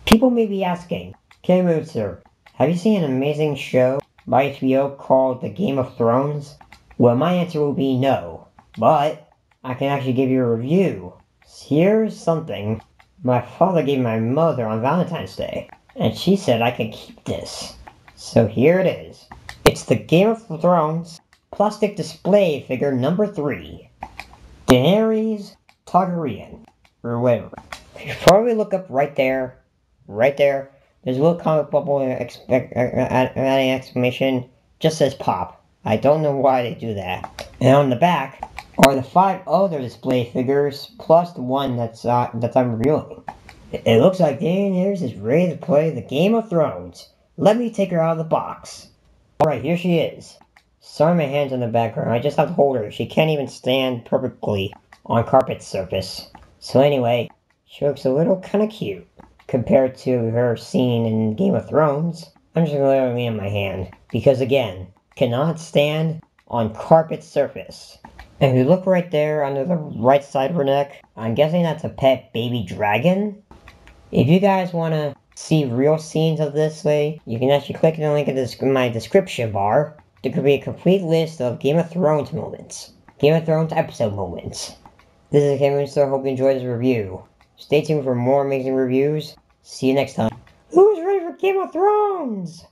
People may be asking, Cameron sir, have you seen an amazing show by HBO called The Game of Thrones? Well, my answer will be no, but I can actually give you a review. Here's something my father gave my mother on Valentine's Day, and she said I could keep this. So here it is. It's the Game of Thrones plastic display figure number 3. Daenerys Targaryen, or whatever. Before we look up right there, there's a little comic bubble adding exclamation, just says pop. I don't know why they do that. And on the back are the 5 other display figures, plus the one that I'm reviewing. It looks like Daenerys is ready to play the Game of Thrones. Let me take her out of the box. Alright, here she is. Sorry my hand's in the background, I just have to hold her. She can't even stand perfectly on carpet surface. So anyway, she looks a little kinda cute compared to her scene in Game of Thrones. I'm just gonna let her lean in my hand, because again, cannot stand on carpet surface. And if you look right there under the right side of her neck, I'm guessing that's a pet baby dragon. If you guys want to see real scenes of this way, you can actually click the link in my description bar. There could be a complete list of Game of Thrones moments. Game of Thrones episode moments. This is Cameron, so I hope you enjoyed this review. Stay tuned for more amazing reviews. See you next time. Who's ready for Game of Thrones?